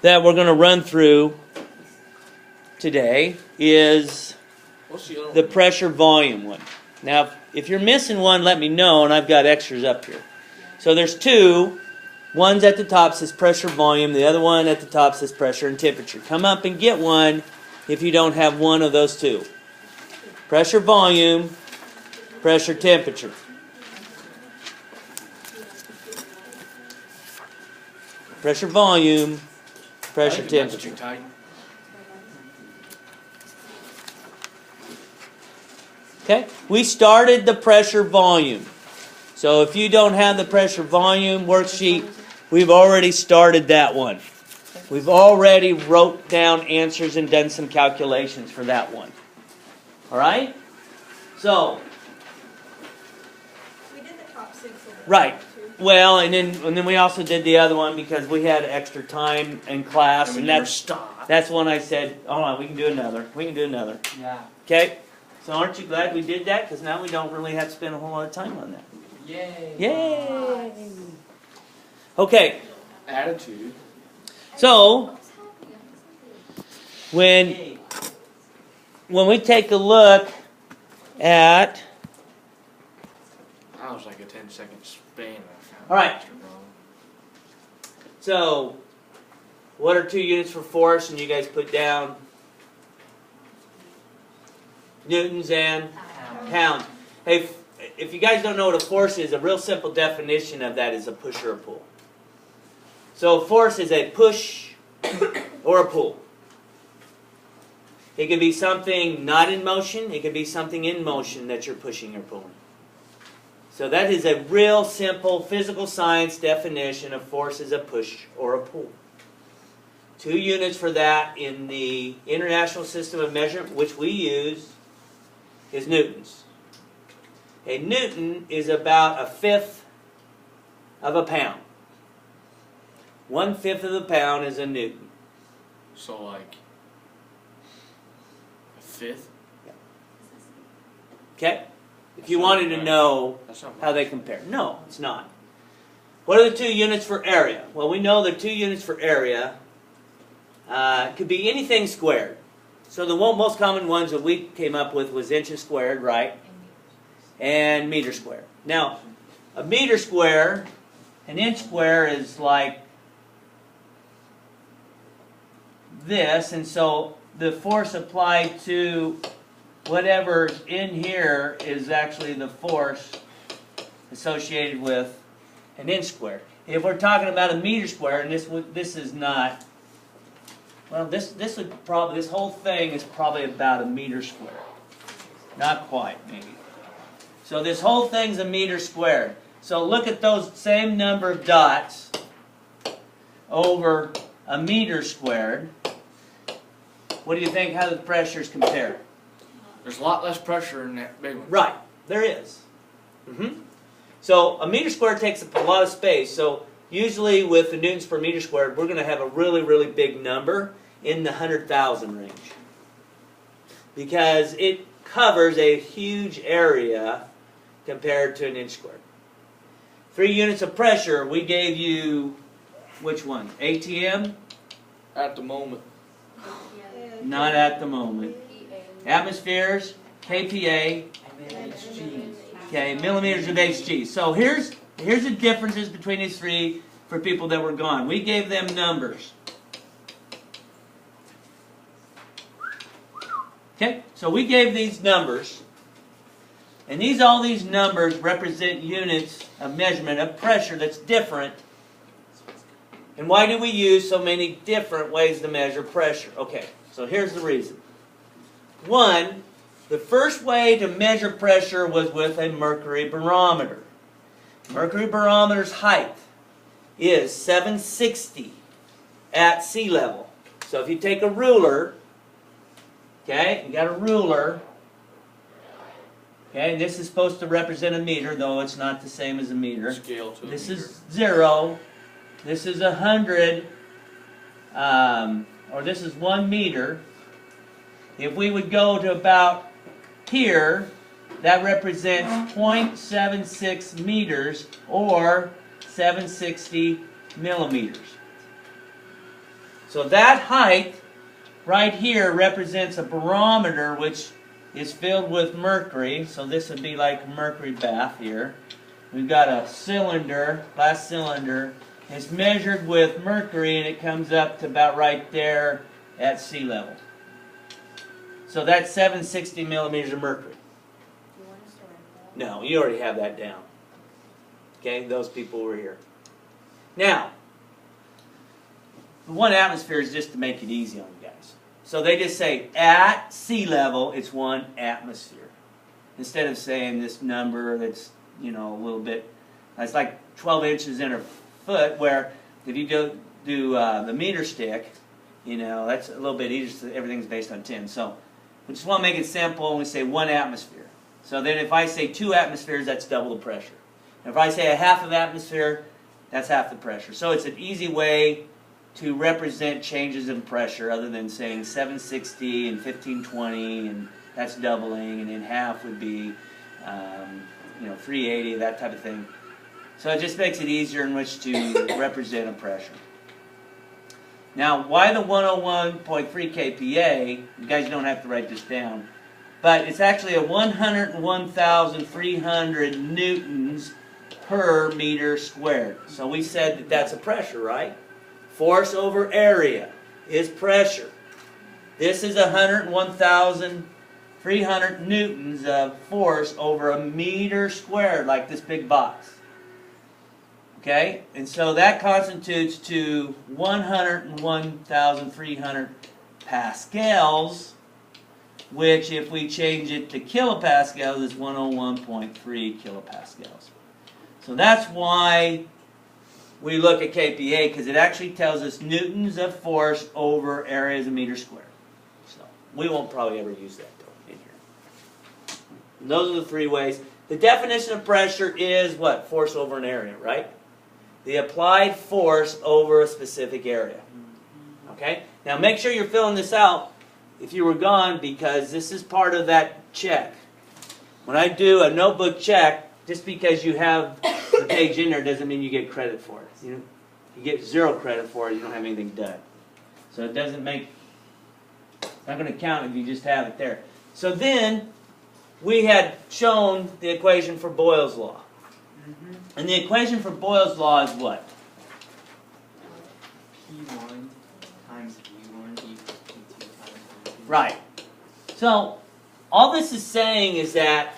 that we're going to run through today is the pressure volume one. Now, if you're missing one, let me know, and I've got extras up here. So there's two. One's at the top says pressure volume. The other one at the top says pressure and temperature. Come up and get one if you don't have one of those two. Pressure volume, pressure temperature. Pressure volume, pressure temperature. Okay, we started the pressure volume. So if you don't have the pressure volume worksheet, we've already started that one. We've already wrote down answers and done some calculations for that one. All right? So, we did the top 6 of right. Well, and then we also did the other one because we had extra time in class, and that's when I said, hold on, we can do another. We can do another. Yeah. Okay? So aren't you glad we did that? Because now we don't really have to spend a whole lot of time on that. Yay. Yay! Okay. Attitude. So, when we take a look at... That was like a 10-second span. All right. So, what are 2 units for force? And you guys put down newtons and pounds. Hey, if you guys don't know what a force is, a real simple definition of that is a push or a pull. So, force is a push or a pull. It can be something not in motion. It can be something in motion that you're pushing or pulling. So that is a real simple physical science definition of force as a push or a pull. 2 units for that in the International System of Measurement, which we use, is newtons. A newton is about 1/5 of a pound. 1/5 of the pound is a newton. So like a fifth? Okay? If you wanted to know how they compare. No, it's not. What are the 2 units for area? Well, we know the 2 units for area could be anything squared. So the most common ones that we came up with was inches squared, right? And meter squared. Now, a meter square, an inch square is like this, and so the force applied to whatever's in here is actually the force associated with an inch square. If we're talking about a meter square, and this is not, well, this whole thing is probably about a meter square. Not quite, maybe. So this whole thing's a meter squared. So look at those same number of dots over a meter squared. What do you think? How do the pressures compare? There's a lot less pressure in that big one. Right, there is. So a meter squared takes up a lot of space. So usually with the newtons per meter squared, we're going to have a really, really big number in the 100,000 range. Because it covers a huge area compared to an inch squared. 3 units of pressure, we gave you, which one? ATM? At the moment. Not at the moment. Atmospheres, kPa, okay, millimeters of Hg. So here's the differences between these 3 for people that were gone. We gave them numbers. Okay, so we gave these numbers, and all these numbers represent units of measurement of pressure that's different. And why do we use so many different ways to measure pressure? Okay, so here's the reason. One, the first way to measure pressure was with a mercury barometer. Mercury barometer's height is 760 at sea level. So if you take a ruler, okay, you got a ruler, okay, and this is supposed to represent a meter, though it's not the same as a meter. Scale to This a meter. is 0, this is 100, or this is 1 meter. If we would go to about here, that represents 0.76 meters or 760 millimeters. So that height right here represents a barometer which is filled with mercury. So this would be like a mercury bath here. We've got a cylinder, glass cylinder. It's measured with mercury and it comes up to about right there at sea level. So that's 760 millimeters of mercury. You want us to write that? No, you already have that down. Okay, those people were here. Now, 1 atmosphere is just to make it easy on you guys. So they just say at sea level, it's 1 atmosphere. Instead of saying this number that's, you know, a little bit, it's like 12 inches in a foot, where if you do the meter stick, you know, that's a little bit easier, so everything's based on 10. So we just want to make it simple, and we say 1 atmosphere. So then if I say 2 atmospheres, that's double the pressure. If I say a half of atmosphere, that's half the pressure. So it's an easy way to represent changes in pressure, other than saying 760 and 1520, and that's doubling, and then half would be, you know, 380, that type of thing. So it just makes it easier in which to represent a pressure. Now, why the 101.3 kPa? You guys don't have to write this down, but it's actually a 101,300 newtons per meter squared. So we said that that's a pressure, right? Force over area is pressure. This is 101,300 newtons of force over a meter squared, like this big box. Okay? And so that constitutes to 101,300 pascals, which if we change it to kilopascals is 101.3 kilopascals. So that's why we look at kPa, because it actually tells us newtons of force over areas a meter squared. So we won't probably ever use that though in here. And those are the 3 ways. The definition of pressure is what? Force over an area, right? The applied force over a specific area. Okay? Now make sure you're filling this out if you were gone, because this is part of that check. When I do a notebook check, just because you have the page in there doesn't mean you get credit for it. You know, you get 0 credit for it, you don't have anything done. So it doesn't make, it's not going to count if you just have it there. So then, we had shown the equation for Boyles Law. And the equation for Boyles Law is what? P1 times V1 equals P2 times V2. Right. So, all this is saying is that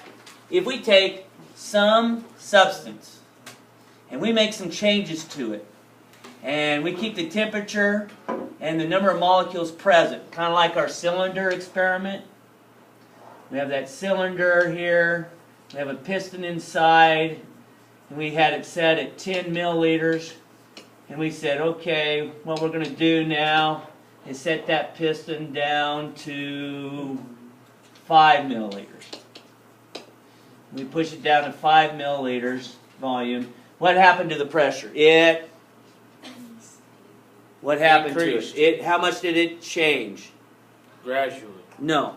if we take some substance and we make some changes to it, and we keep the temperature and the number of molecules present, kind of like our cylinder experiment. We have that cylinder here, we have a piston inside, and we had it set at 10 milliliters, and we said, okay, what we're going to do now is set that piston down to 5 milliliters. We push it down to 5 milliliters volume. What happened to the pressure? What happened Increased. to it? How much did it change? Gradually. No.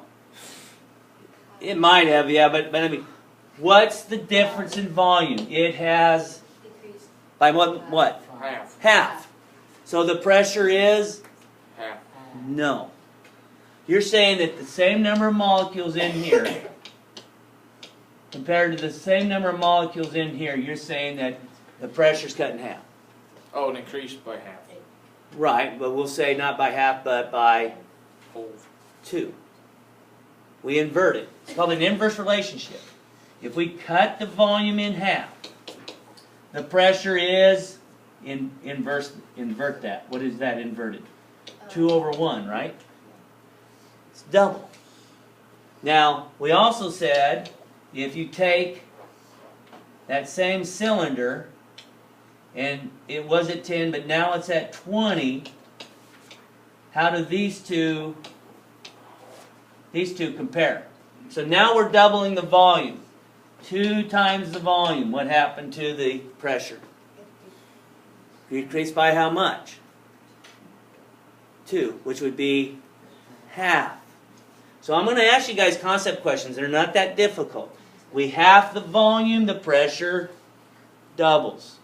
It might have, yeah, but I mean, what's the difference in volume? It has, Decreased. by what? Half. Half. So the pressure is? Half. No. You're saying that the same number of molecules in here compared to the same number of molecules in here, you're saying that the pressure's cut in half. Oh, it increased by half. Right, but we'll say not by half, but by Whole. 2. We invert it. It's called an inverse relationship. If we cut the volume in half, the pressure is invert that. What is that inverted? 2 over 1, right? It's double. Now, we also said if you take that same cylinder and it was at 10, but now it's at 20, how do these two compare? So now we're doubling the volume. 2 times the volume. What happened to the pressure? Decreased by how much? 2, which would be half. So I'm going to ask you guys concept questions. They're not that difficult. We half the volume, the pressure doubles.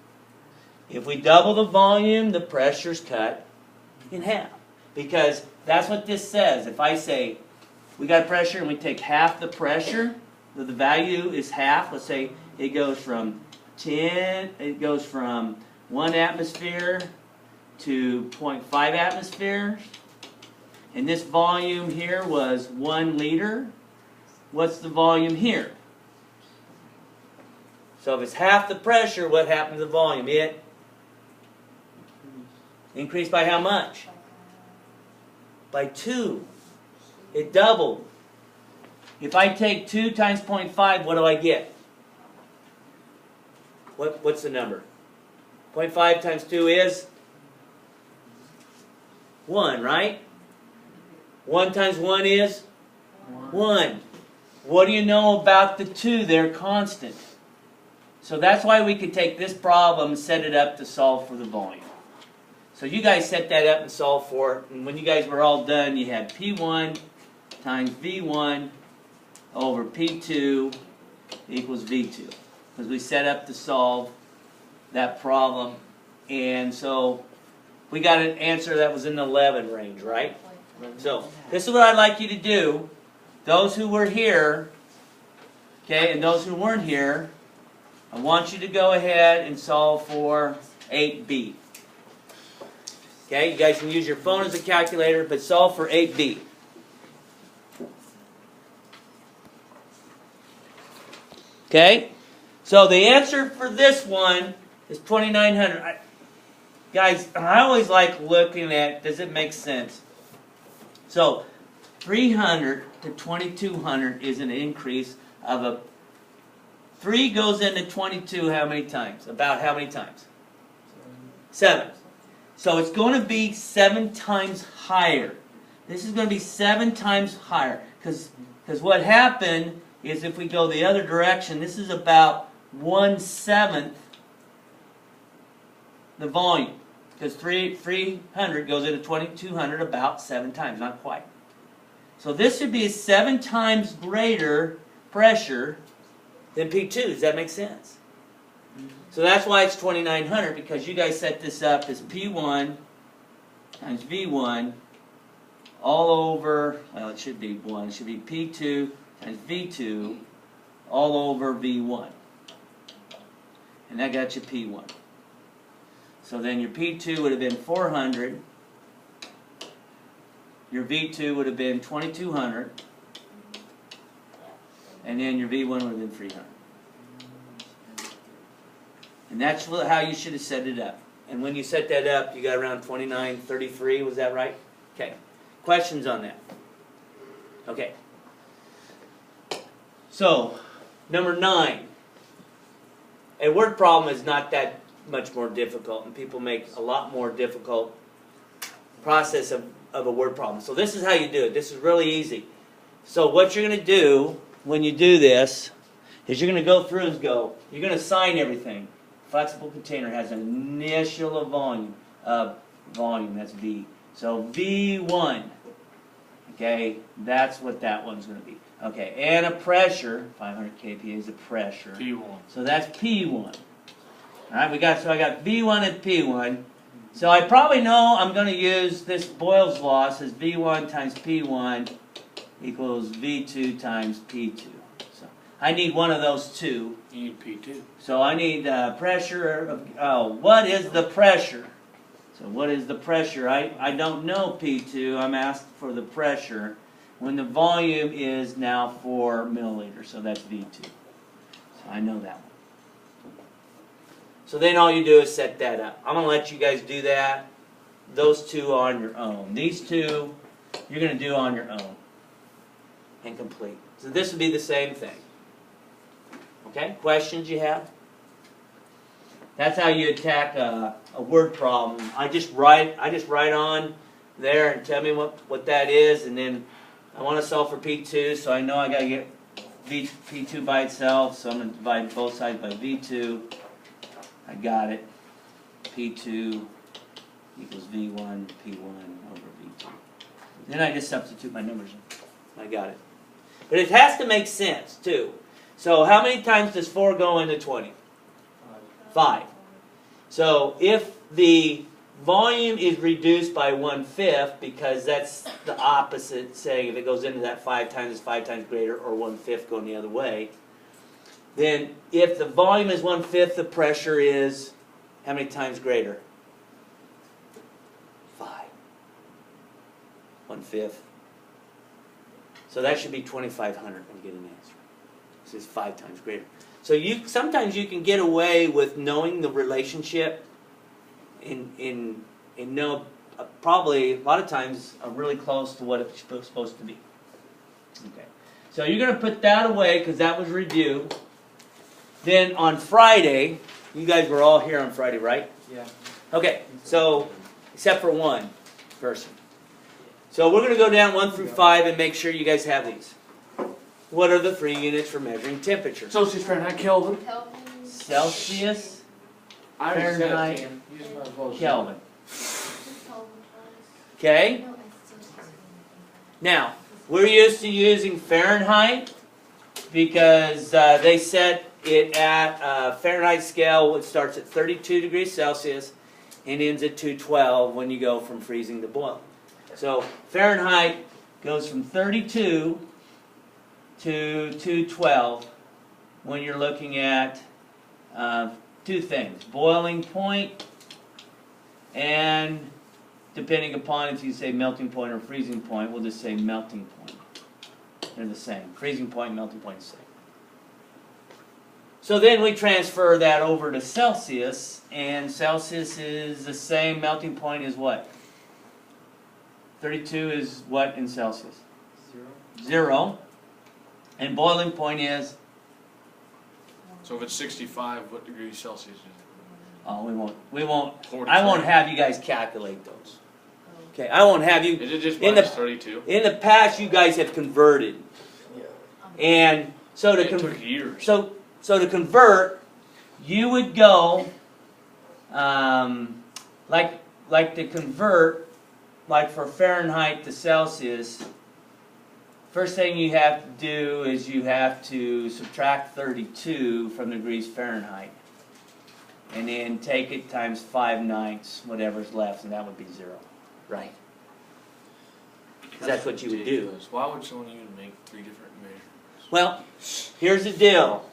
If we double the volume, the pressure's cut in half. Because that's what this says. If I say we got pressure and we take half the pressure, the value is half. Let's say it goes from 1 atmosphere to 0.5 atmospheres. And this volume here was 1 liter. What's the volume here? So if it's half the pressure, what happened to the volume? It increased by how much? By 2. It doubled. If I take 2 times 0.5, what do I get? What's the number? 0.5 times 2 is 1, right? 1 times 1 is 1. What do you know about the 2? They're constant. So that's why we could take this problem and set it up to solve for the volume. So you guys set that up and solve for it. And when you guys were all done, you had P1 times V1 over P2 equals V2. Because we set up to solve that problem. And so we got an answer that was in the 11 range, right? So this is what I'd like you to do. Those who were here, okay, and those who weren't here, I want you to go ahead and solve for 8B. Okay, you guys can use your phone as a calculator, but solve for 8B. Okay, so the answer for this one is 2,900. Guys, I always like looking at, does it make sense? So 300 to 2,200 is an increase of a 3 goes into 22 how many times? About how many times? 7. So it's going to be 7 times higher. This is going to be 7 times higher. Because what happened is if we go the other direction, this is about 1/7 the volume. Because 300 goes into 2,200 about 7 times, not quite. So this should be 7 times greater pressure than P2. Does that make sense? So that's why it's 2,900, because you guys set this up as P1 times V1 all over, well, it should be 1. It should be P2 times V2 all over V1. And that got you P1. So then your P2 would have been 400. Your V2 would have been 2,200. And then your V1 would have been 300. And that's how you should have set it up. And when you set that up, you got around 2933, was that right? Okay. Questions on that? Okay. So, number 9. A word problem is not that much more difficult, and people make a lot more difficult process of a word problem. So this is how you do it. This is really easy. So what you're going to do when you do this is you're going to go through and go, you're going to sign everything. Flexible container has an initial of volume, that's V. So V1, okay, that's what that one's going to be. Okay, and a pressure, 500 kPa is a pressure. P1. So that's P1. All right, so I got V1 and P1. So I probably know I'm going to use this Boyles Law. It says V1 times P1 equals V2 times P2. So I need one of those two. You need P2. So I need pressure of, what is the pressure? So what is the pressure? I don't know P2. I'm asked for the pressure when the volume is now 4 milliliters. So that's V2. So I know that one. So then all you do is set that up. I'm going to let you guys do that. Those two on your own. These two, you're going to do on your own. And complete. So this would be the same thing. Okay? Questions you have? That's how you attack a word problem. I just write on there and tell me what that is, and then I want to solve for P2, so I know I got to get P2 by itself, so I'm going to divide both sides by V2. I got it. P2 equals V1, P1 over V2. Then I just substitute my numbers in. I got it. But it has to make sense, too. So how many times does 4 go into 20? 5. So if the volume is reduced by 1/5 because that's the opposite, saying if it goes into that 5 times, it's 5 times greater, or 1/5 going the other way. Then if the volume is 1/5, the pressure is how many times greater? 5. 1/5. So that should be 2,500 when you get an answer. This is 5 times greater. So sometimes you can get away with knowing the relationship and know probably a lot of times really close to what it's supposed to be. Okay. So you're going to put that away because that was review. Then on Friday, you guys were all here on Friday, right? Yeah. Okay, so except for one person. So we're going to go down 1 through 5 and make sure you guys have these. What are the 3 units for measuring temperature? Celsius, Fahrenheit, Kelvin. Kelvin. Celsius, I already said it, Fahrenheit, Dan. You just might as well say it. Kelvin. Just Kelvin twice. Okay? No, it's Celsius. Now, we're used to using Fahrenheit because they set it at a Fahrenheit scale, which starts at 32 degrees Celsius and ends at 212 when you go from freezing to boiling. So Fahrenheit goes from 32 to 212 when you're looking at 2 things: boiling point, and depending upon if you say melting point or freezing point, we'll just say melting point. They're the same. Freezing point, melting point is the same. So then we transfer that over to Celsius, and Celsius is the same. Melting point is what? 32 is what in Celsius? 0. And boiling point is? So if it's 65, what degrees Celsius is it? Oh, we won't. 43. I won't have you guys calculate those. Okay, I won't have you. Is it just in the- minus 32? In the past, you guys have converted, and so to It took years. So to convert, you would go, like to convert, like for Fahrenheit to Celsius, first thing you have to do is you have to subtract 32 from the degrees Fahrenheit. And then take it times 5/9, whatever's left, and that would be 0. Right? 'Cause that's what you would do. Ridiculous. Why would someone even make 3 different measures? Well, here's the deal.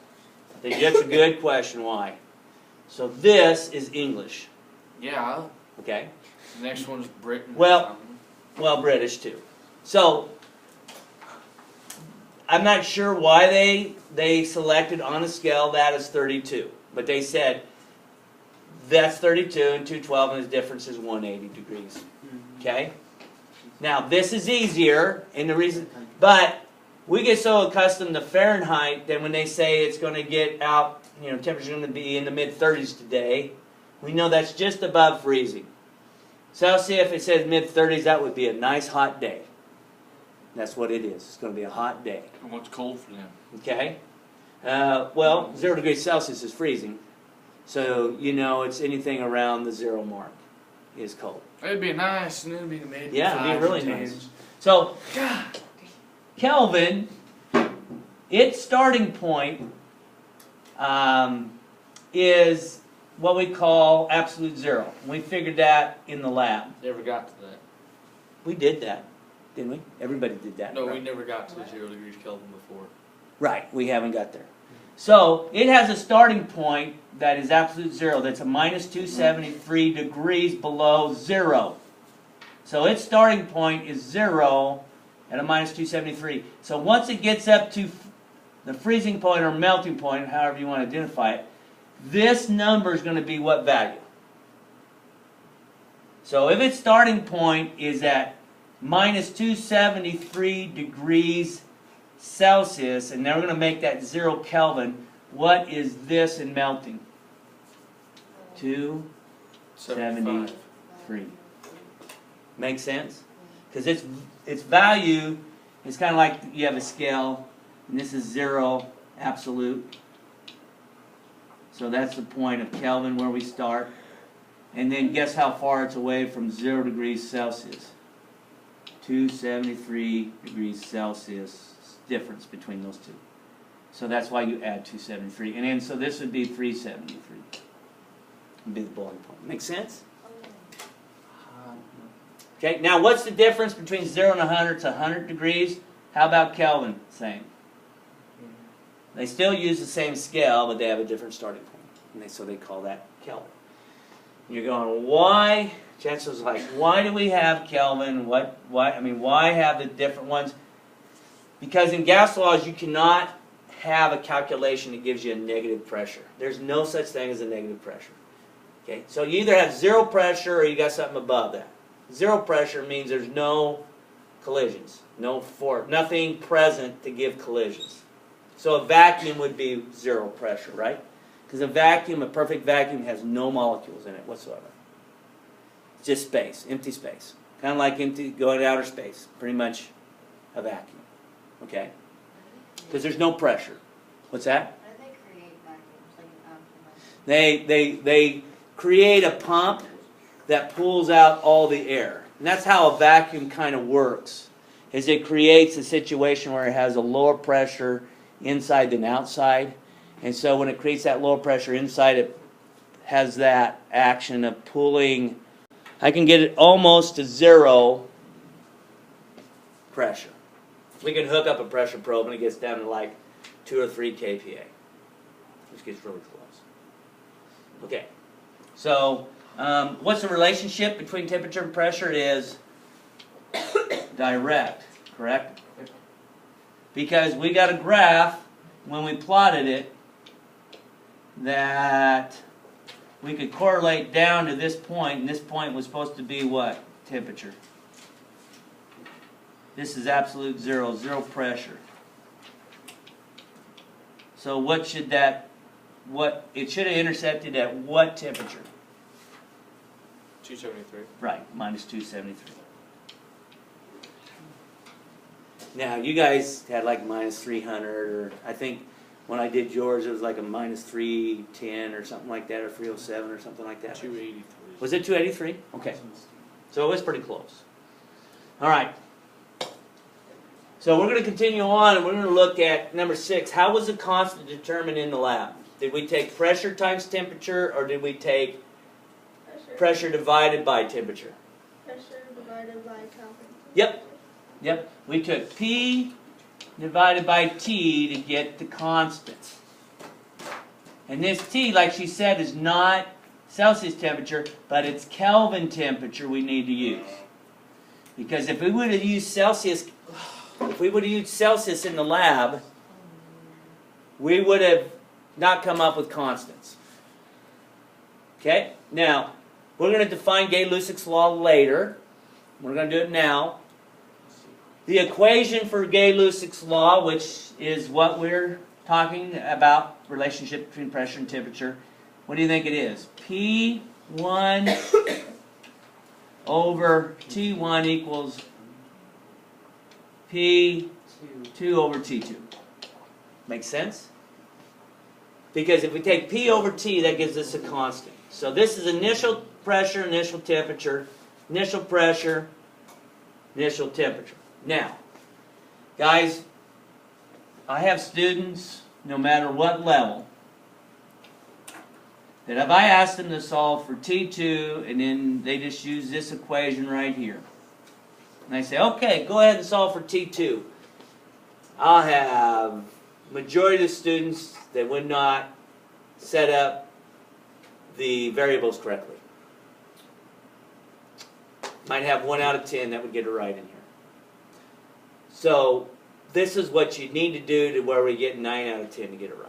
I think that's a good question. Why? So this is English, Yeah. okay? The next one's Britain. Well- Well, British too. So I'm not sure why they selected on a scale that as 32, but they said that's 32 and 212, and the difference is 180 degrees. Okay? Now this is easier, and the reason, but we get so accustomed to Fahrenheit that when they say it's going to get out, temperature's going to be in the mid-30s today, we know that's just above freezing. Celsius, if it says mid-30s, that would be a nice hot day. That's what it is. It's going to be a hot day. And what's cold for them? Okay? Well, 0 degrees Celsius is freezing. So, it's anything around the 0 mark is cold. It'd be nice, and it'd be mid. Yeah, it'd be really 5s. nice. So, Kelvin, its starting point is what we call absolute 0. We figured that in the lab. Never got to that. We did that, didn't we? Everybody did that. No, right? we never got to the 0 degrees Kelvin before. Right, we haven't got there. So, it has a starting point that is absolute 0. That's a minus 273 degrees below 0. So, its starting point is 0 at a minus 273. So, once it gets up to the freezing point or melting point, however you want to identify it, this number is going to be what value? So, if its starting point is at minus 273 degrees Celsius, and they're going to make that 0 Kelvin, what is this in melting? 273. Make sense? Because its value is kind of like you have a scale, and this is 0 absolute. So that's the point of Kelvin where we start. And then guess how far it's away from 0 degrees Celsius? 273 degrees Celsius difference between those two. So that's why you add 273. And then so this would be 373. Would be the boiling point. Make sense? Okay, now what's the difference between 0 and 100? It's 100 degrees. How about Kelvin? Same. They still use the same scale, but they have a different starting point. And so they call that Kelvin. You're going, why? Chancellor's like, why do we have Kelvin? Why have the different ones? Because in gas laws, you cannot have a calculation that gives you a negative pressure. There's no such thing as a negative pressure. Okay, so you either have zero pressure or you got something above that. Zero pressure means there's no collisions, no force, nothing present to give collisions. So a vacuum would be zero pressure, right? Because a vacuum, a perfect vacuum, has no molecules in it whatsoever. It's just space, empty space. Kind of like empty, going to outer space. Pretty much a vacuum. Okay? Because there's no pressure. What's that? How do they create vacuums like an afterlife? They create a pump that pulls out all the air. And that's how a vacuum kind of works. Is it creates a situation where it has a lower pressure inside than outside. And so when it creates that lower pressure inside, it has that action of pulling. I can get it almost to zero pressure. We can hook up a pressure probe and it gets down to like 2 or 3 kPa, which gets really close. Okay, so what's the relationship between temperature and pressure? It is direct, correct? Because we got a graph when we plotted it that we could correlate down to this point, and this point was supposed to be what? Temperature. This is absolute zero, zero pressure. So what should that, it should have intersected at what temperature? 273. Right, minus 273. Now, you guys had like minus 300, or I think when I did yours, it was like a minus 310 or something like that, or 307 or something like that. 283. Was it 283? Okay. So it was pretty close. All right. So we're going to continue on, and we're going to look at number 6. How was the constant determined in the lab? Did we take pressure times temperature, or did we take pressure divided by temperature? Pressure divided by Kelvin. Yep. Yep. We took P divided by T to get the constant. And this T, like she said, is not Celsius temperature, but it's Kelvin temperature we need to use. Because if we would have used Celsius, in the lab, we would have not come up with constants. Okay? Now, we're going to define Gay-Lussac's law later. We're going to do it now. The equation for Gay-Lussac's law, which is what we're talking about, relationship between pressure and temperature, what do you think it is? P1 over T1 equals P2 over T2. Make sense? Because if we take P over T, that gives us a constant. So this is initial pressure, initial temperature, initial pressure, initial temperature. Now, guys, I have students, no matter what level, that if I ask them to solve for T2, and then they just use this equation right here, and I say, okay, go ahead and solve for T2, I'll have majority of the students that would not set up the variables correctly. Might have 1 out of 10 that would get it right in here. So this is what you need to do to where we get 9 out of 10 to get it right.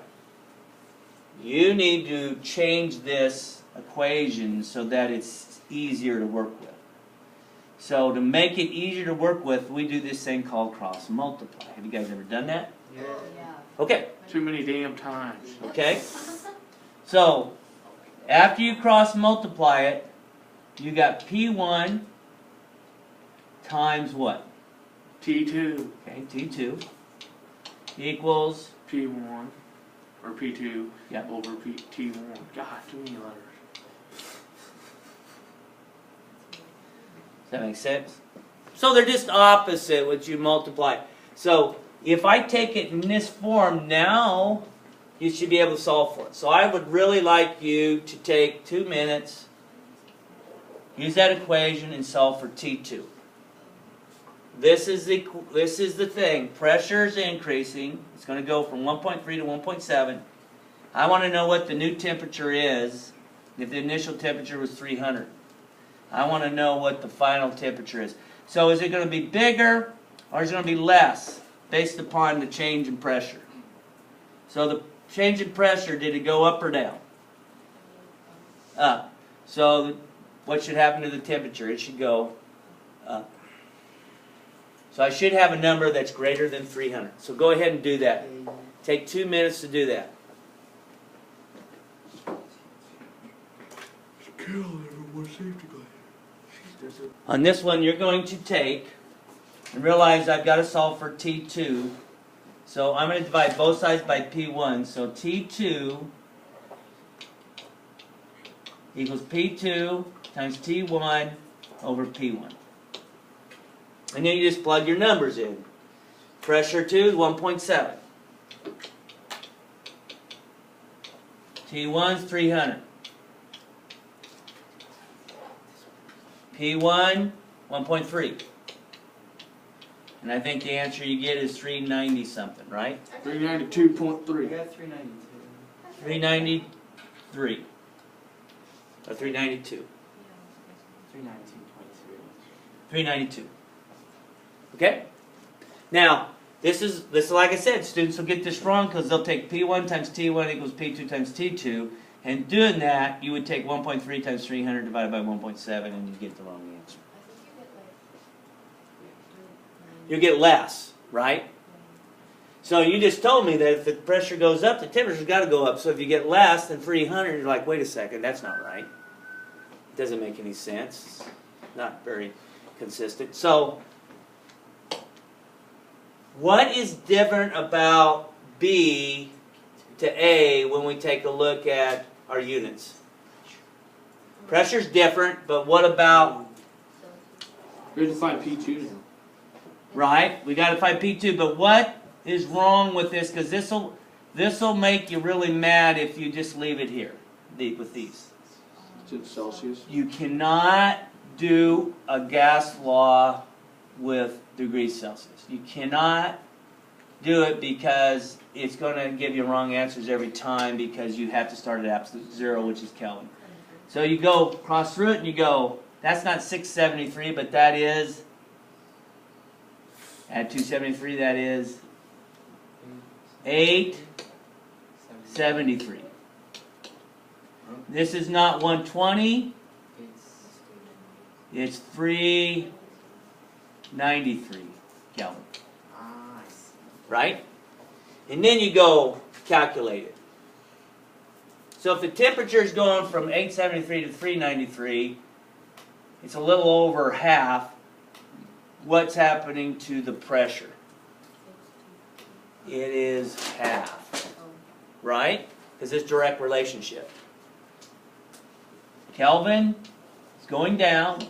You need to change this equation so that it's easier to work with. So to make it easier to work with, we do this thing called cross multiply. Have you guys ever done that? Yeah. Okay. Too many damn times. Okay. So after you cross multiply it, you got P1 times what? T2. Okay, T2 equals P1 or P2 Yep. over T1. God, too many letters. Does that make sense? So they're just opposite what you multiply. So if I take it in this form, now you should be able to solve for it. So I would really like you to take 2 minutes use that equation and solve for T2. This is the thing. Pressure is increasing. It's going to go from 1.3 to 1.7. I want to know what the new temperature is. If the initial temperature was 300. I want to know what the final temperature is. So is it going to be bigger or is it going to be less based upon the change in pressure? So the change in pressure, did it go up or down? Up. So what should happen to the temperature? It should go up. So I should have a number that's greater than 300. So go ahead and do that. Take 2 minutes to do that. On this one, you're going to take and realize I've got to solve for T2. So I'm going to divide both sides by P1. So T2 equals P2 times T1 over P1. And then you just plug your numbers in. Pressure 2 is 1.7. T1 is 300. P1, 1.3. And I think the answer you get is 390 something, right? 392.3. got 392. 393. Or 392. 392.3. 392. Okay? Now, this is like I said, students will get this wrong because they'll take P1 times T1 equals P2 times T2. And doing that, you would take 1.3 times 300 divided by 1.7 and you get the wrong answer. You get less, right? So you just told me that if the pressure goes up, the temperature's got to go up. So if you get less than 300, you're like, wait a second, that's not right. It doesn't make any sense. It's not very consistent. So what is different about B to A when we take a look at our units? Pressure's different, but what about, We have to find P2 now. right? We got to find P2, but what is wrong with this? Because this'll make you really mad if you just leave it here with these. It's in Celsius. You cannot do a gas law with degrees Celsius. You cannot do it because it's going to give you wrong answers every time because you have to start at absolute zero, which is Kelvin. So you go cross through it and you go, that's not 673, but that is, add 273, that is 873. This is not 120, it's 393 Kelvin. I see. Right? And then you go calculate it. So if the temperature is going from 873 to 393, it's a little over half. What's happening to the pressure? It is half. Right? Because it's direct relationship. Kelvin is going down.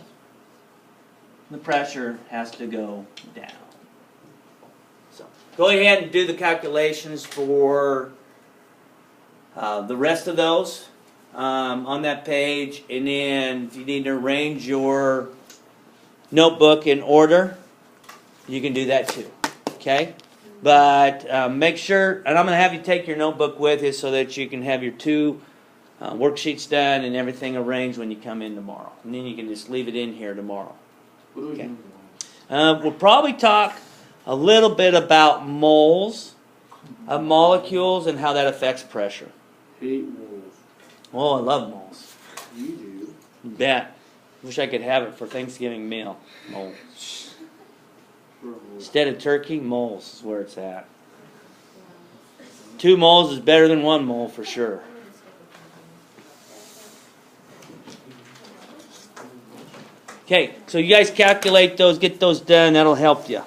The pressure has to go down. So go ahead and do the calculations for the rest of those on that page. And then if you need to arrange your notebook in order, you can do that too. Okay? But make sure, and I'm going to have you take your notebook with you so that you can have your two worksheets done and everything arranged when you come in tomorrow. And then you can just leave it in here tomorrow. What do we Okay. do? We'll probably talk a little bit about moles of molecules and how that affects pressure. Hate moles. Oh, I love moles. You do. You bet. Wish I could have it for Thanksgiving meal. Moles. Instead of turkey, moles is where it's at. 2 moles is better than 1 mole for sure. Okay, so you guys calculate those, get those done, that'll help you.